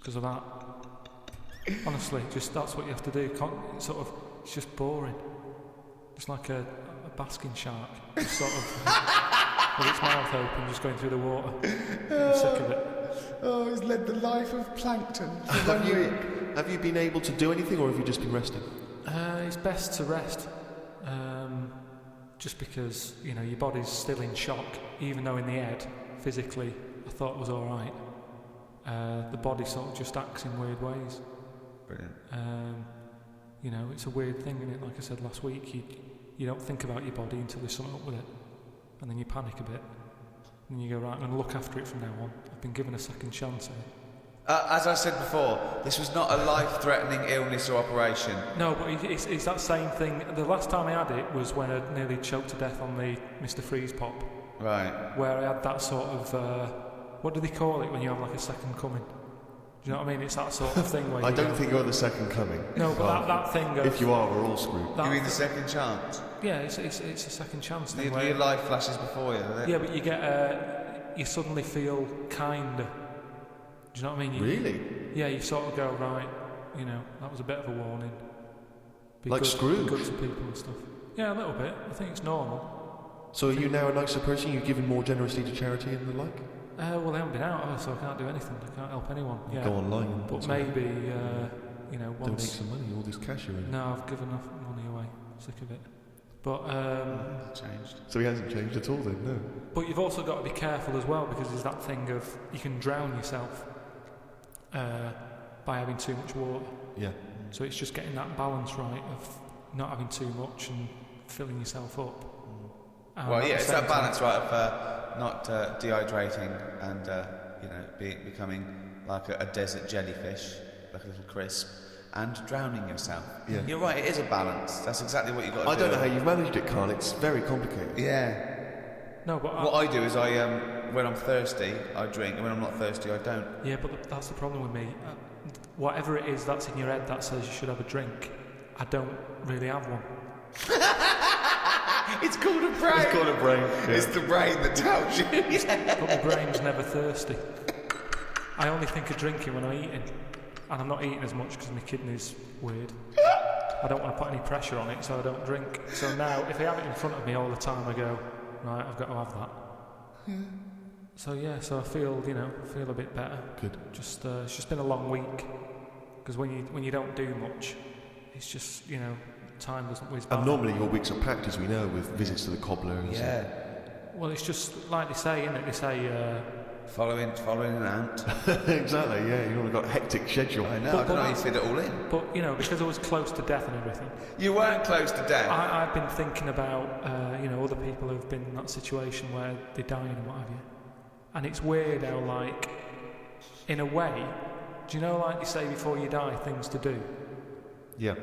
because of that. Honestly, just that's what you have to do. It's just boring. It's like a basking shark, just sort of with its mouth open, just going through the water. I'm sick of it. Oh, he's led the life of plankton for 1 week. Have you been able to do anything, or have you just been resting? It's best to rest, just because your body's still in shock, even though in the head, physically, I thought it was all right. The body sort of just acts in weird ways. Brilliant. It's a weird thing, isn't it? Like I said last week, you don't think about your body until there's something up with it, and then you panic a bit, and you go, right, I'm going to look after it from now on. I've been given a second chance here. As I said before, this was not a life-threatening illness or operation. No, but it's that same thing. The last time I had it was when I nearly choked to death on the Mr. Freeze pop. Right. Where I had that sort of, what do they call it when you have like a second coming? Do you know what I mean? It's that sort of thing where I don't think you're the second coming. No, but that thing of... If you are, we're all screwed. You mean the second chance? Yeah, it's a second chance thing. Your life flashes before you, doesn't it? Yeah, but you get, you suddenly feel kinder. Do you know what I mean? Really? Yeah, you sort of go, right, that was a bit of a warning. Like Scrooge? Be good to people and stuff. Yeah, a little bit. I think it's normal. So are you now a nicer person? You've given more generously to charity and the like? Well, I haven't been out, so I can't do anything. I can't help anyone. Yeah. Go online and... But maybe, once... Donate some money, all this cash you're in. No, I've given enough money away. Sick of it. But, changed. So he hasn't changed at all then, no? But you've also got to be careful as well, because there's that thing of you can drown yourself by having too much water. Yeah. So it's just getting that balance right of not having too much and filling yourself up. Well, yeah, it's that balance, right, of not dehydrating and becoming like a desert jellyfish, like a little crisp, and drowning yourself. Yeah. You're right, it is a balance. That's exactly what you've got to do. I don't know how you've managed it, Karl. It's very complicated. Yeah. No, but what I do is when I'm thirsty, I drink, and when I'm not thirsty, I don't. Yeah, but that's the problem with me. Whatever it is that's in your head that says you should have a drink, I don't really have one. It's called a brain. It's called a brain. Yeah. It's the brain that tells you. But my brain's never thirsty. I only think of drinking when I'm eating, and I'm not eating as much because my kidney's weird. I don't want to put any pressure on it, so I don't drink. So now, if I have it in front of me all the time, I go, right, I've got to have that. Yeah. So I feel a bit better. Good. Just it's just been a long week, because when you don't do much, it's just time doesn't whiz by. And normally your weeks are packed, as we know, with visits to the cobbler and yeah. Well, it's just like they say, isn't it? They say following an ant. Exactly. Yeah, you've got a hectic schedule. I know. I don't know how you fit it all in. But because I was close to death and everything. You weren't close to death. I've been thinking about other people who've been in that situation where they're dying and what have you. And it's weird how, like, in a way, do you know, like you say before you die, things to do? Yeah.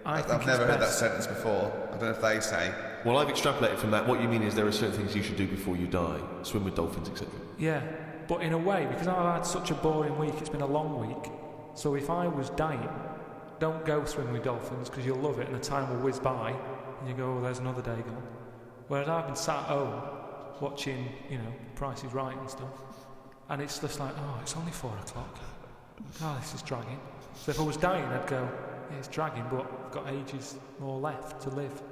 I've never heard that sentence before. I don't know if they say. Well, I've extrapolated from that. What you mean is there are certain things you should do before you die. Swim with dolphins, etc. Yeah, but in a way, because I've had such a boring week, it's been a long week. So if I was dying, don't go swim with dolphins, because you'll love it and the time will whiz by and you go, oh, there's another day gone. Whereas I've been sat at home watching, Price is Right and stuff, and it's just like, oh, it's only 4 o'clock. Oh, this is dragging. So if I was dying, I'd go, yeah, it's dragging, but I've got ages more left to live.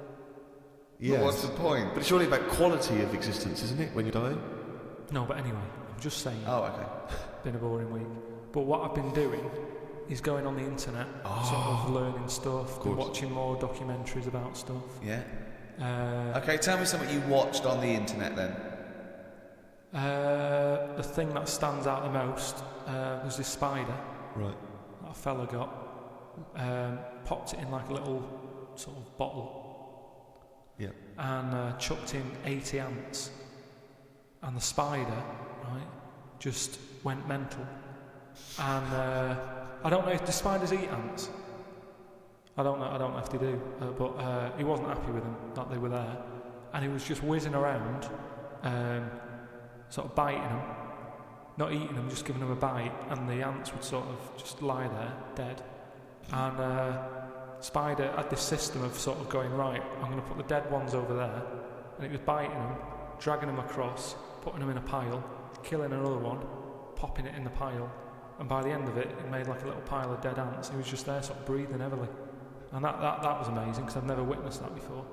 Yeah. What's the point? But it's surely about quality of existence, isn't it, when you're dying? No, but anyway, I'm just saying. Oh, okay. Been a boring week. But what I've been doing is going on the internet, sort of learning stuff, and watching more documentaries about stuff. Yeah. Okay, tell me something you watched on the internet then. The thing that stands out the most was this spider. Right. That a fella got. Popped it in like a little sort of bottle. Yeah. And chucked in 80 ants. And the spider, right, just went mental. And I don't know if the spiders eat ants. I don't know if they do. But he wasn't happy with them, that they were there. And he was just whizzing around, sort of biting them. Not eating them, just giving them a bite. And the ants would sort of just lie there, dead. And Spider had this system of sort of going, right, I'm going to put the dead ones over there, and it was biting them, dragging them across, putting them in a pile, killing another one, popping it in the pile, And by the end of it, it made like a little pile of dead ants. He was just there, sort of breathing heavily. And that was amazing, because I've never witnessed that before.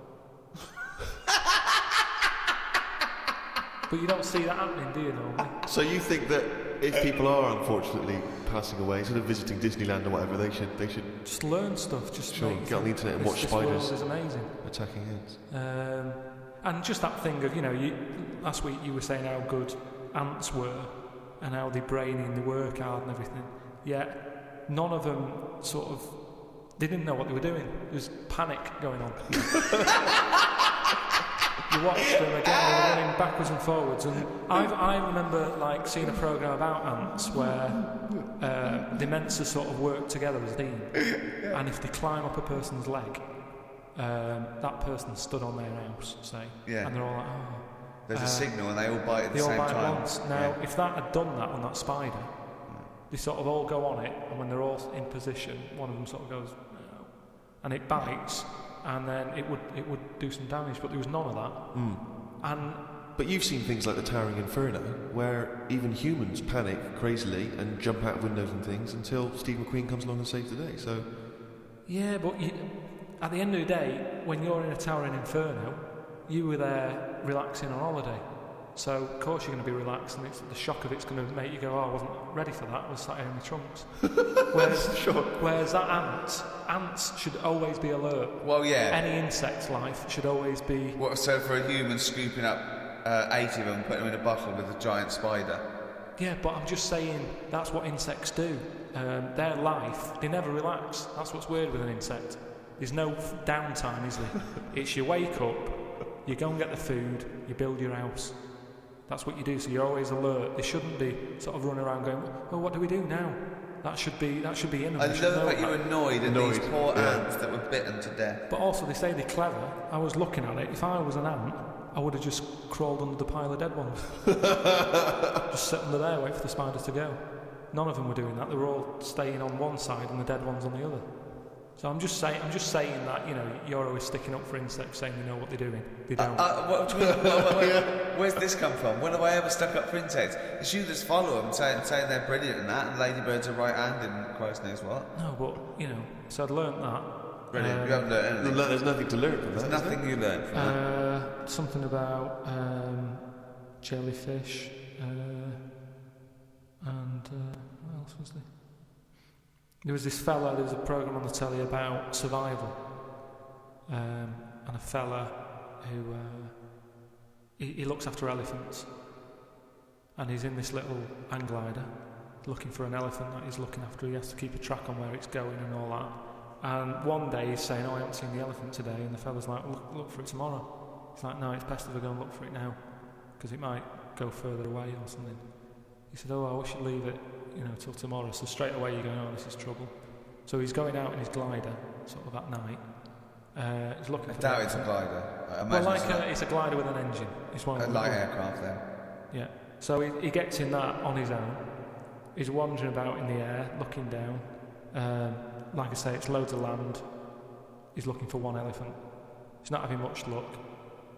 But you don't see that happening, do you, normally? So you think that if people are unfortunately passing away, instead of visiting Disneyland or whatever, they should just learn stuff. Just get on the internet and watch spiders. This world is amazing. Attacking ants. And just that thing of, last week you were saying how good ants were and how they're brainy and they work hard and everything. Yet none of them they didn't know what they were doing. There was panic going on. You watched them again, they were running backwards and forwards. And I remember seeing a programme about ants where they're meant to sort of work together as a team. And if they climb up a person's leg, that person stood on their house, say, and they're all like, oh. There's a signal and they all bite at the same time. They all bite at once. Now, if that had done that on that spider, they sort of all go on it, and when they're all in position, one of them sort of goes, no, and it bites, and then it would do some damage, but there was none of that. But you've seen things like the Towering Inferno, where even humans panic crazily and jump out of windows and things until Steve McQueen comes along and saves the day. So, yeah, but at the end of the day, when you're in a Towering Inferno, you were there relaxing on holiday. So, of course, you're going to be relaxed, and the shock of it's going to make you go, oh, I wasn't ready for that, I was sat here in my trunks. Whereas that ants should always be alert. Well, yeah. Any insect's life should always be... So for a human scooping up 80 of them, putting them in a bottle with a giant spider? Yeah, but I'm just saying that's what insects do. Their life, they never relax. That's what's weird with an insect. There's no downtime, is there? It's you wake up, you go and get the food, you build your house. That's what you do, so you're always alert. They shouldn't be sort of running around going, well, what do we do now? That should be in them. I love that you're annoyed at these poor ants that were bitten to death. But also, they say they're clever. I was looking at it. If I was an ant, I would have just crawled under the pile of dead ones. Just sit under there, wait for the spider to go. None of them were doing that. They were all staying on one side and the dead ones on the other. So I'm just saying that, you're always sticking up for insects, saying you know what they're doing. They don't. What do you mean? Where's this come from? When have I ever stuck up for insects? It's you just follow them, saying they're brilliant and that, and ladybirds are right-handed and Christ knows what. No, but, so I'd learnt that. Brilliant. You haven't learnt anything. There's nothing to learn from that. There's nothing you learned from that. Something about jellyfish, and what else was there? There was a programme on the telly about survival, and a fella who he looks after elephants, and he's in this little hang glider looking for an elephant that he's looking after. He has to keep a track on where it's going and all that. And one day he's saying, I haven't seen the elephant today, and the fella's like, look for it tomorrow. He's like, no, it's best if I go and look for it now, because it might go further away or something. He said, I wish you'd leave it till tomorrow. So straight away you're going, oh, this is trouble. So he's going out in his glider, sort of at night. He's looking for. I doubt it's a glider. Well, it's a glider with an engine. It's one of light aircraft then. Yeah. So he gets in that on his own. He's wandering about in the air, looking down. Like I say, it's loads of land. He's looking for one elephant. He's not having much luck.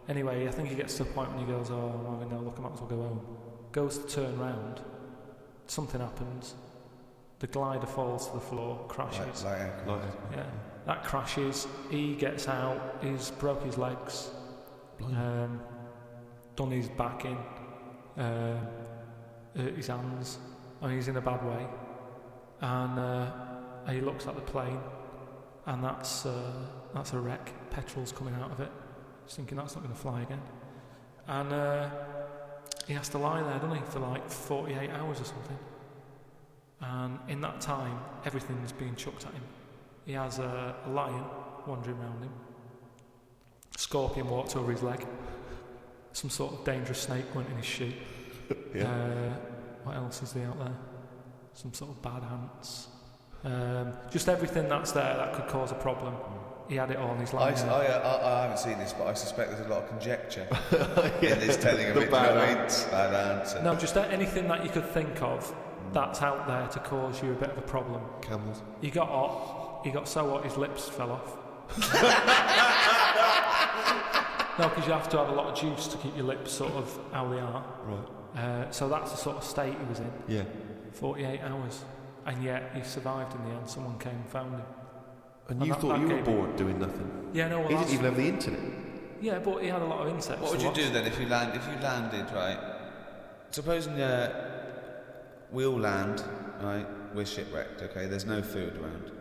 Anyway, I think he gets to a point when he goes, oh, no, look, I might as well go home. Goes to turn round. Something happens. The glider falls to the floor, crashes. Yeah, that crashes. He gets out. He's broke his legs, done his back in, hurt his hands. I mean, he's in a bad way. And he looks at the plane, and that's a wreck. Petrol's coming out of it. He's thinking that's not going to fly again. And he has to lie there, doesn't he, for like 48 hours or something. And in that time, everything's being chucked at him. He has a lion wandering around him. A scorpion walked over his leg. Some sort of dangerous snake went in his shoe. What else is there out there? Some sort of bad ants. Just everything that's there that could cause a problem. He had it all in his life. I haven't seen this, but I suspect there's a lot of conjecture in this telling of it. Bad ants. No, just anything that you could think of that's out there to cause you a bit of a problem. Camels. He got hot. He got so hot his lips fell off. No, because you have to have a lot of juice to keep your lips sort of how they are. Right. So that's the sort of state he was in. Yeah. 48 hours. and yet he survived in the end. Someone came and found him. And you thought you were bored doing nothing? Yeah, no. Well, he didn't even have the internet. Yeah, but he had a lot of insects. What would you do then if you landed, right? Supposing we all land, right? We're shipwrecked, okay? There's no food around.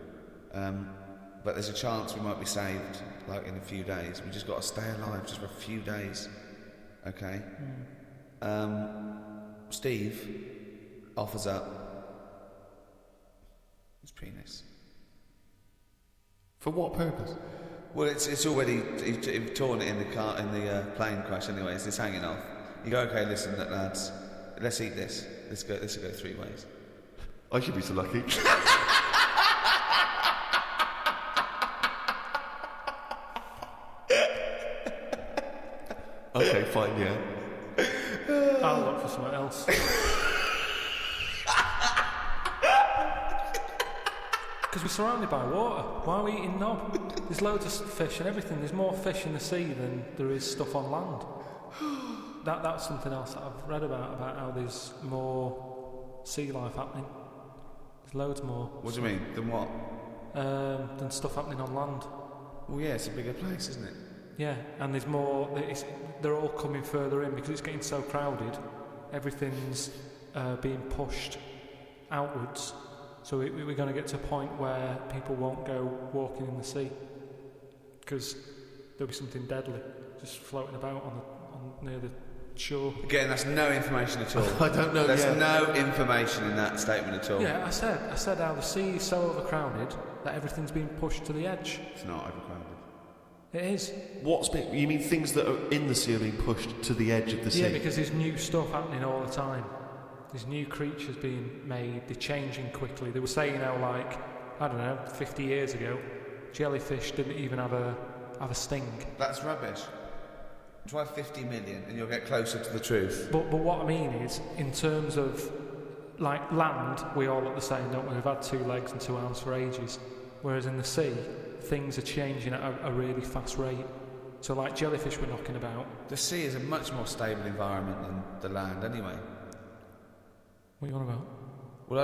But there's a chance we might be saved, like in a few days. We just got to stay alive just for a few days, okay? Steve offers up his penis. For what purpose? Well, it's already he's torn it in the plane crash. Anyways, it's hanging off. You go, okay, listen, lads, let's eat this. Let's go 3 ways. I should be so lucky. Okay, fine, yeah. I'll look for something else. Because we're surrounded by water. Why are we eating knob? There's loads of fish and everything. There's more fish in the sea than there is stuff on land. That's something else that I've read about how there's more sea life happening. There's loads more. What do you mean? Than what? Than stuff happening on land. Well, yeah, it's a bigger place, isn't it? Yeah, and there's more. They're all coming further in because it's getting so crowded. Everything's being pushed outwards. So we're going to get to a point where people won't go walking in the sea because there'll be something deadly just floating about on near the shore. Again, that's no information at all. I don't know. There's no information in that statement at all. Yeah, I said how the sea is so overcrowded that everything's being pushed to the edge. It's not overcrowded. It is. You mean things that are in the sea are being pushed to the edge of the sea? Yeah, because there's new stuff happening all the time. There's new creatures being made, they're changing quickly. They were saying how, like, I don't know, 50 years ago, jellyfish didn't even have a sting. That's rubbish. Try 50 million and you'll get closer to the truth. But what I mean is, in terms of, like, land, we all look the same, don't we? We've had 2 legs and 2 arms for ages. Whereas in the sea, things are changing at a really fast rate. So, like, jellyfish were knocking about. The sea is a much more stable environment than the land anyway. What are you on about? Well,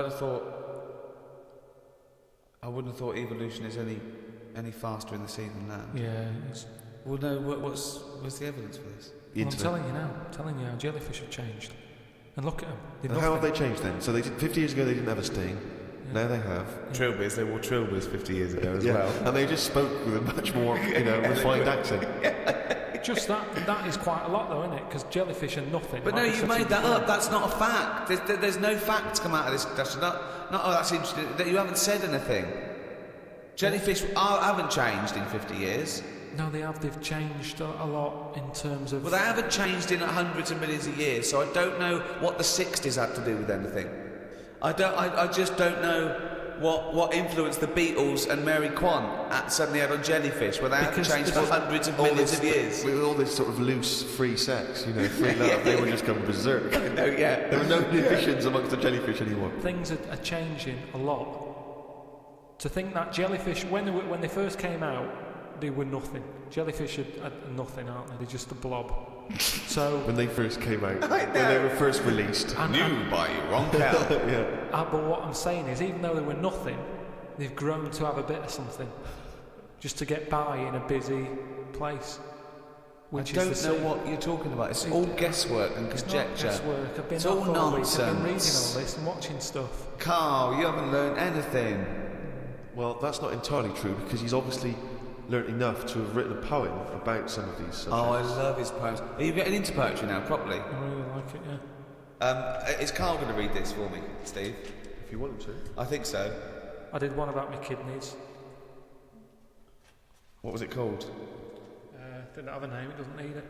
I wouldn't have thought evolution is any faster in the sea than land. Yeah, it is. Well, no, what's the evidence for this? Well, I'm telling you how jellyfish have changed. And look at them. And how have they changed then? So 50 years ago they didn't have a sting. Yeah. Now they have. Yeah. Trilbies, they wore trilbies 50 years ago as well. And they just spoke with a much more, refined accent. Just that is quite a lot though, isn't it? Because jellyfish are nothing. But no, you made that up. That's not a fact. There's no facts come out of this discussion. That's interesting. That you haven't said anything. Jellyfish haven't changed in 50 years. No, they have. They've changed a lot in terms of... Well, they haven't changed in hundreds of millions of years, so I don't know what the 60s had to do with anything. I just don't know what influence the Beatles and Mary Quant suddenly had on jellyfish, where they haven't changed for hundreds of millions of years. With all this sort of loose, free sex, free love, they were just going berserk. No, yeah. There were no inhibitions amongst the jellyfish anymore. Things are changing a lot. To think that jellyfish, when they first came out, they were nothing. Jellyfish are nothing, aren't they? They're just a blob. So when they first came out, when they were first released, new by Roncal. Yeah. But what I'm saying is, even though they were nothing, they've grown to have a bit of something, just to get by in a busy place. I don't know what you're talking about. It's all guesswork and conjecture. It's not guesswork. I've been it's all nonsense. I've been reading all this and watching stuff. Karl, you haven't learned anything. Well, that's not entirely true because he's obviously learnt enough to have written a poem about some of these subjects. Oh, I love his poems. Are you getting into poetry now, properly? I really like it, yeah. Is Karl going to read this for me, Steve? If you want him to. I think so. I did one about my kidneys. What was it called? Didn't have a name, it doesn't need it.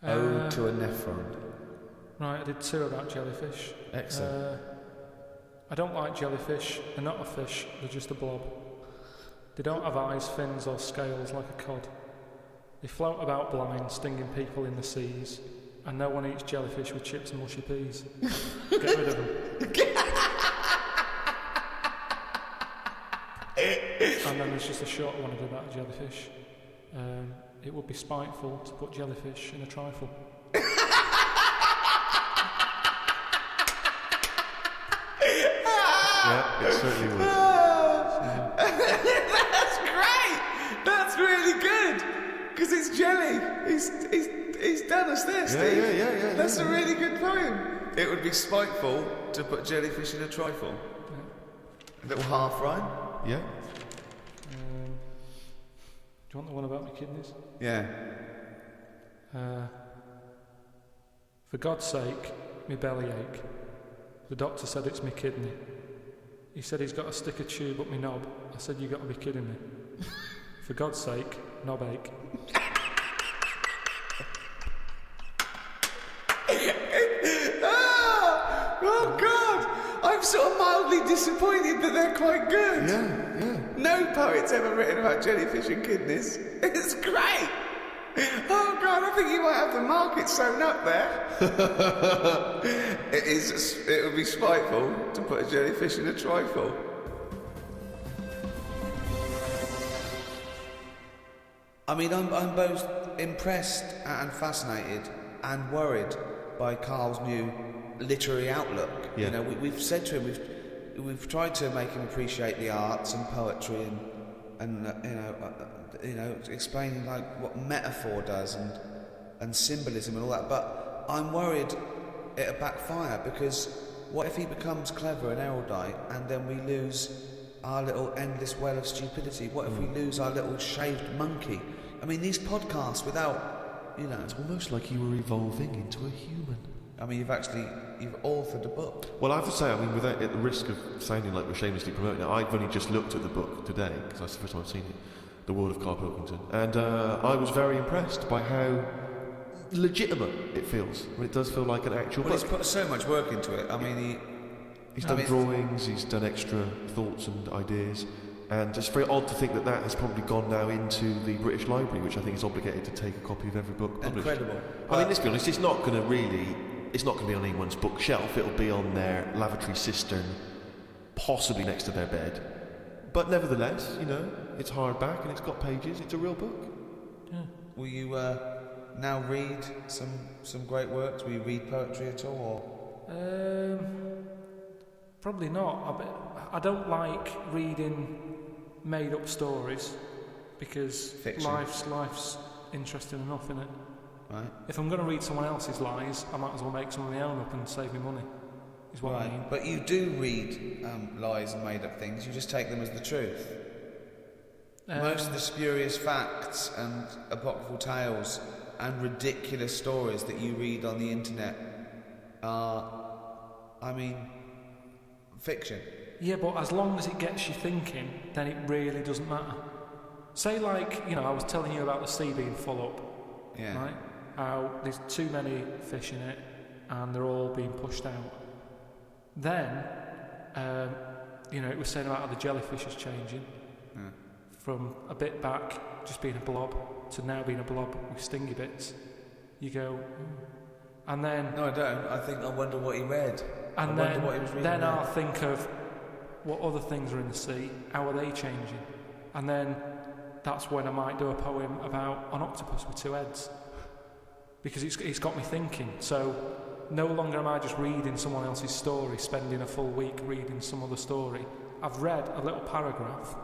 Ode to a Nephron. Right, I did 2 about jellyfish. Excellent. I don't like jellyfish. They're not a fish, they're just a blob. They don't have eyes, fins or scales like a cod. They float about blind, stinging people in the seas. And no one eats jellyfish with chips and mushy peas. Get rid of them. And then there's just a short one I did about jellyfish. It would be spiteful to put jellyfish in a trifle. Yeah, it certainly would. That's great. That's really good. Because it's jelly. He's done us this, Steve. Yeah. That's a really good poem. It would be spiteful to put jellyfish in a trifle. A little half rhyme. Yeah. Do you want the one about my kidneys? Yeah. For God's sake, me belly ache. The doctor said it's me kidney. He said he's got to stick a tube up my knob. I said, you got to be kidding me. For God's sake, knob ache. Oh God! I'm sort of mildly disappointed that they're quite good. Yeah. No poet's ever written about jellyfish and kidneys. It's great! Oh God, I think you might have the market sewn up there. It would be spiteful to put a jellyfish in a trifle. I mean, I'm both impressed and fascinated and worried by Karl's new literary outlook. Yeah. You know, we've said to him, we've tried to make him appreciate the arts and poetry and explaining like what metaphor does and symbolism and all that. But I'm worried it'll backfire, because what if he becomes clever and erudite and then we lose our little endless well of stupidity? What if we lose our little shaved monkey? I mean, these podcasts without, It's almost like you were evolving into a human. I mean, you've authored a book. Well, I have to say, without at the risk of sounding like we're shamelessly promoting it, I've only just looked at the book today, because that's the first time I've seen it, The World of Karl Pilkington, and I was very impressed by how legitimate it feels. I mean, it does feel like an actual book. He's put so much work into it. I mean, he's done drawings, he's done extra thoughts and ideas, and it's very odd to think that has probably gone now into the British Library, which I think is obligated to take a copy of every book published. Incredible. I mean, let's be honest, it's not going to be on anyone's bookshelf. It'll be on their lavatory cistern, possibly next to their bed. But nevertheless, it's hardback and it's got pages. It's a real book. Yeah. Will you now read some great works? Will you read poetry at all? Probably not. I don't like reading made-up stories, because Fiction. life's interesting enough, isn't it? Right. If I'm going to read someone else's lies, I might as well make some of my own up and save me money. Is what I mean. But you do read lies and made-up things. You just take them as the truth. Most of the spurious facts and apocryphal tales and ridiculous stories that you read on the internet are, fiction. Yeah, but as long as it gets you thinking, then it really doesn't matter. Say I was telling you about the sea being full up. Yeah. Right? How there's too many fish in it and they're all being pushed out. Then, it was saying about how the jellyfish is changing from a bit back, just being a blob, to now being a blob with stingy bits. You go, and then... No, I don't. I wonder what he read. And I wonder what he was reading. Then I'll think of what other things are in the sea, how are they changing? And then that's when I might do a poem about an octopus with two heads. Because it's got me thinking. So no longer am I just reading someone else's story, spending a full week reading some other story. I've read a little paragraph,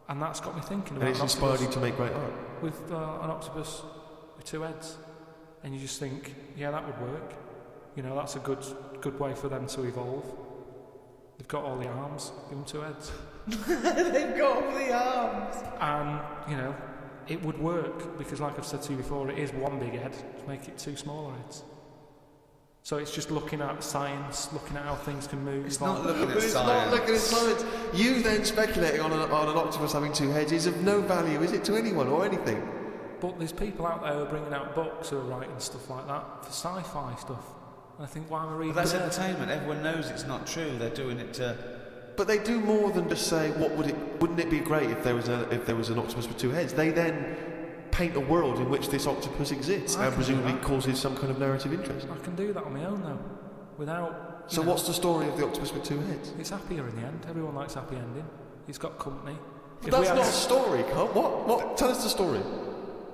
and that's got me thinking about. And it's inspired you to make great art. With an octopus with two heads, and you just think, yeah, that would work. That's a good way for them to evolve. They've got all the arms, give them two heads. They've got all the arms. And it would work, because like I've said to you before, it is one big head to make it two smaller heads. So it's just looking at science, looking at how things can move. It's not looking at But it's science. not looking at science. You then speculating on an octopus having two heads is of no value, is it, to anyone or anything? But there's people out there who are bringing out books who are writing stuff like that for sci-fi stuff. And I think, why am I reading But that's this? entertainment. Everyone knows it's not true. They're doing it to... But they do more than just say, wouldn't it be great if there was an octopus with two heads? They then paint a world in which this octopus exists and presumably causes some kind of narrative interest. I can do that on my own though, without... So what's the story of the octopus with two heads? It's happier in the end. Everyone likes happy ending. He's got company. But that's not a story, Carl. What? Tell us the story.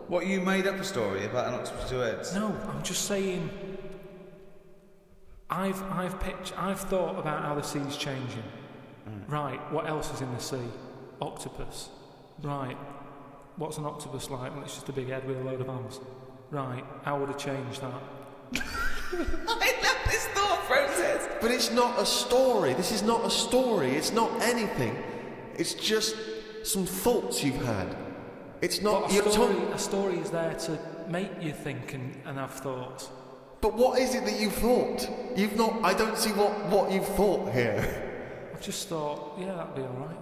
What, you made up a story about an octopus with two heads? No, I'm just saying... I've thought about how the sea's changing, Right, what else is in the sea? Octopus. Right, what's an octopus like? Well, it's just a big head with a load of arms. Right, how would I change that? I love this thought process. But it's not a story. This is not a story. It's not anything. It's just some thoughts you've had. It's not... But a story is there to make you think and have thoughts. But what is it that you've thought? You've not... I don't see what you've thought here. I just thought, yeah, that'd be all right.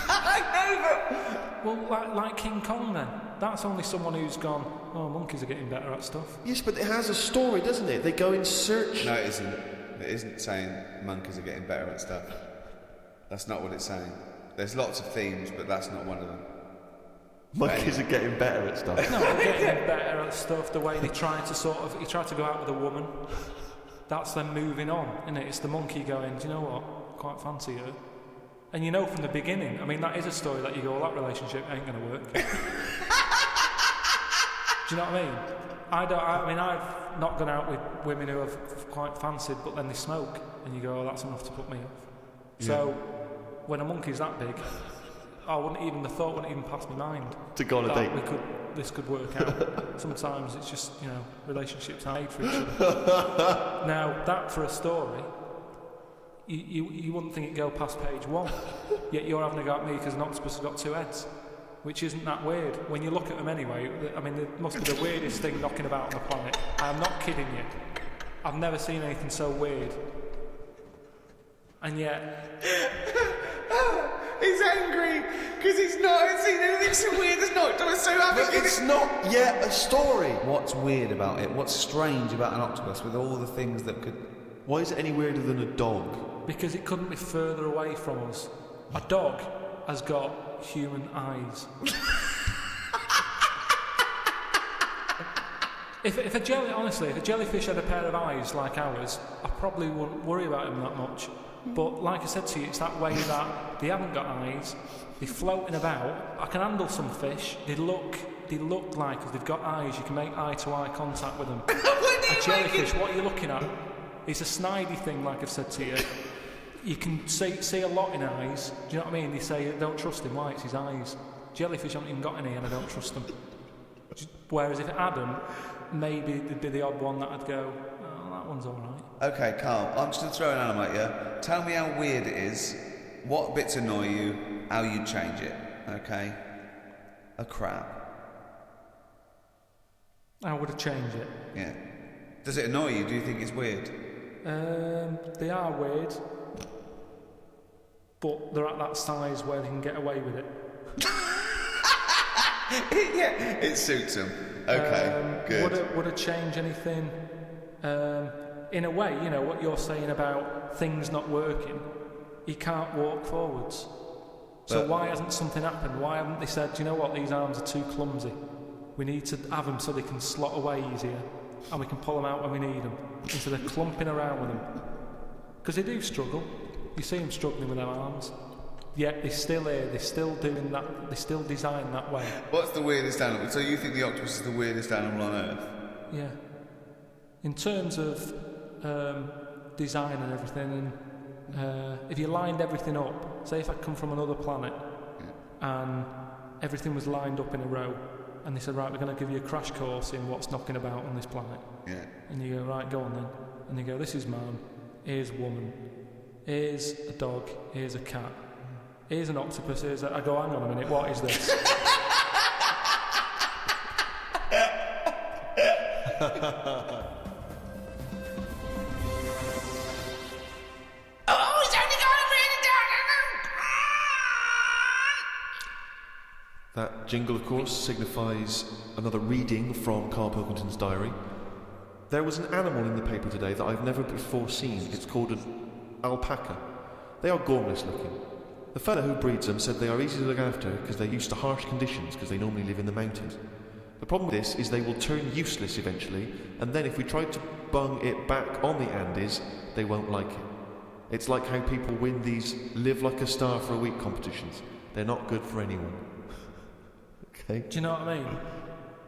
I know, Well, like King Kong then. That's only someone who's gone, oh, monkeys are getting better at stuff. Yes, but it has a story, doesn't it? They go in search... No, it isn't. It isn't saying monkeys are getting better at stuff. That's not what it's saying. There's lots of themes, but that's not one of them. Monkeys are getting better at stuff. No, they're getting better at stuff. The way they try to he tried to go out with a woman. That's them moving on, isn't it? It's the monkey going, do you know what? Quite fancy her. And you know from the beginning, I mean, that is a story that you go, well, that relationship ain't going to work. Do you know what I mean? I've not gone out with women who I've quite fancied, but then they smoke, and you go, oh, that's enough to put me off. Yeah. So, when a monkey's that big, the thought wouldn't even pass my mind. To go on a date. This could work out. Sometimes it's just, relationships are made for each other. Now, that for a story, you wouldn't think it'd go past page 1, yet you're having a go at me because an octopus has got 2 heads, which isn't that weird. When you look at them anyway, I mean, it must be the weirdest thing knocking about on the planet. I'm not kidding you. I've never seen anything so weird. And yet... He's angry because he's not seen anything so weird as not. I'm so happy. But it's not yet a story. What's weird about it? What's strange about an octopus with all the things that could... Why is it any weirder than a dog? Because it couldn't be further away from us. A dog has got human eyes. If a jellyfish had a pair of eyes like ours, I probably wouldn't worry about him that much. But like I said to you, it's that way that they haven't got eyes, they're floating about. I can handle some fish, they look like if they've got eyes, you can make eye-to-eye contact with them. A jellyfish, what are you looking at? It's a snidey thing, like I've said to you. You can see a lot in eyes, do you know what I mean? They say, don't trust him, why? It's his eyes. Jellyfish haven't even got any and I don't trust them. Whereas if it had them, maybe they'd be the odd one that I'd go, oh, that one's alright. Okay, Carl, I'm just going to throw an animal at you. Tell me how weird it is, what bits annoy you, how you'd change it, okay? A crab. How would I change it? Yeah. Does it annoy you? Do you think it's weird? They are weird, but they're at that size where they can get away with it. Yeah, it suits them. Okay, good. Would it change anything? In a way, you know, what you're saying about things not working, you can't walk forwards. So why hasn't something happened? Why haven't they said, do you know what, these arms are too clumsy. We need to have them so they can slot away easier, and we can pull them out when we need them, instead of clumping around with them. Because they do struggle. You see them struggling with their arms. Yet they're still here, they're still doing that, they're still designed that way. What's the weirdest animal? So you think the octopus is the weirdest animal on Earth? Yeah. In terms of design and everything, and if you lined everything up, say if I'd come from another planet and everything was lined up in a row, and they said, right, we're going to give you a crash course in what's knocking about on this planet. Yeah. And you go, right, go on then. And you go, this is man, here's woman, here's a dog, here's a cat, here's an octopus, I go, hang on a minute, what is this? That jingle, of course, signifies another reading from Karl Pilkington's diary. There was an animal in the paper today that I've never before seen. It's called an alpaca. They are gormless looking. The fellow who breeds them said they are easy to look after because they're used to harsh conditions because they normally live in the mountains. The problem with this is they will turn useless eventually, and then if we try to bung it back on the Andes, they won't like it. It's like how people win these live like a star for a week competitions. They're not good for anyone. Okay. Do you know what I mean?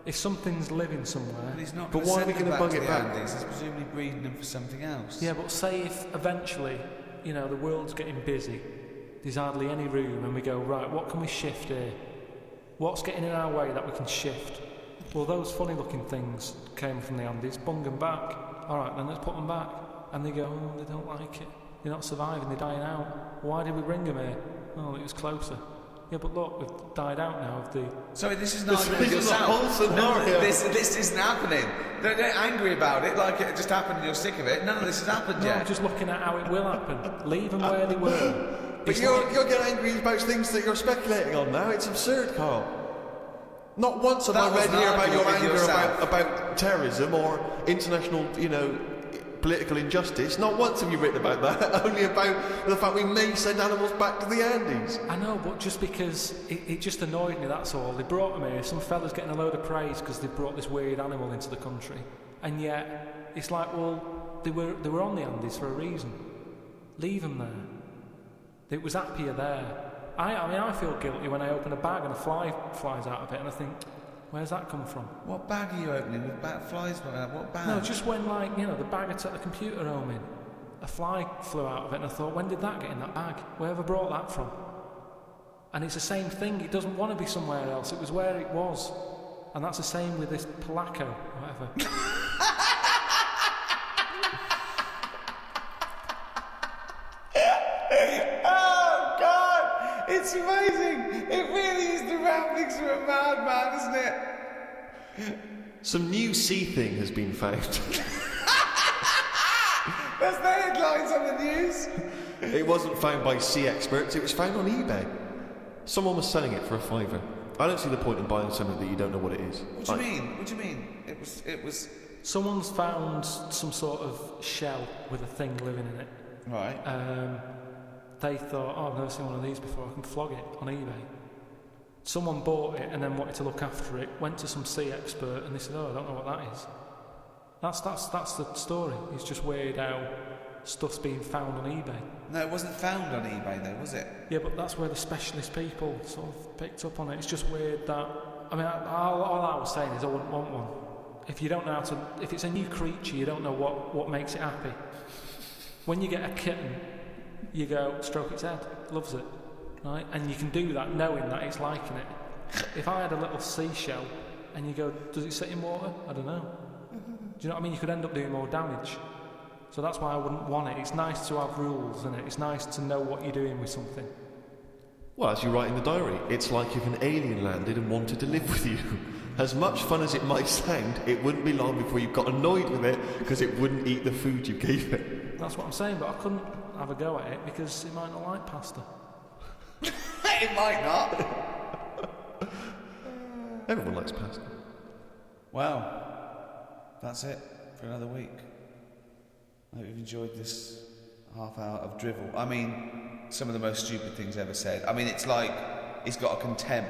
If something's living somewhere... But he's not but why are we going to bung it back? Andes. He's presumably breeding them for something else. Yeah, but say if eventually, you know, the world's getting busy there's hardly any room, and we go, right, what can we shift here? What's getting in our way that we can shift? Well, those funny looking things came from the Andes, bung them back. All right, then let's put them back. And they go, oh, they don't like it. They're not surviving, they're dying out. Why did we bring them here? Oh, it was closer. Yeah, but look, we've died out now of the... Sorry, this is not happening yourself. This isn't happening. Don't get angry about it like it just happened and you're sick of it. None of this has happened yet. I'm just looking at how it will happen. Leave them where they were. But you're getting angry about things that you're speculating on now. It's absurd, Carl. Not once have I read here about your anger about terrorism or international, political injustice. Not once have you written about that. Only about the fact we may send animals back to the Andes. I know, but just because it just annoyed me, that's all. They brought them here, some fella's getting a load of praise because they brought this weird animal into the country. And yet, it's like, well, they were on the Andes for a reason. Leave them there. It was happier there. I feel guilty when I open a bag and a fly flies out of it and I think, where's that come from? What bag are you opening with flies? What bag? No, just when, the bag I took the computer home in, a fly flew out of it and I thought, when did that get in that bag? Whoever brought that from? And it's the same thing, it doesn't want to be somewhere else, it was where it was. And that's the same with this Polaco, whatever. It's amazing. It really is the ramblings of a madman, isn't it? Some new sea thing has been found. That's the headlines on the news. It wasn't found by sea experts, it was found on eBay. Someone was selling it for a £5. I don't see the point in buying something that you don't know what it is. What do you mean? What do you mean? It was... Someone's found some sort of shell with a thing living in it. Right. They thought, oh, I've never seen one of these before, I can flog it on eBay. Someone bought it and then wanted to look after it, went to some sea expert and they said, oh, I don't know what that is. That's the story. It's just weird how stuff's being found on eBay. No, it wasn't found on eBay though, was it? Yeah, but that's where the specialist people sort of picked up on it. It's just weird that... all I was saying is I wouldn't want one. If you don't know how to... If it's a new creature, you don't know what makes it happy. When you get a kitten, you go, stroke its head, loves it, right? And you can do that knowing that it's liking it. If I had a little seashell and you go, does it sit in water? I don't know. Do you know what I mean? You could end up doing more damage. So that's why I wouldn't want it. It's nice to have rules, isn't it? It's nice to know what you're doing with something. Well, as you write in the diary, it's like if an alien landed and wanted to live with you. As much fun as it might sound, it wouldn't be long before you got annoyed with it because it wouldn't eat the food you gave it. That's what I'm saying, but I couldn't have a go at it because it might not like pasta. It might not. Everyone likes pasta. Well, that's it for another week. I hope you've enjoyed this half hour of drivel. I mean, some of the most stupid things ever said. I mean, it's like he's got a contempt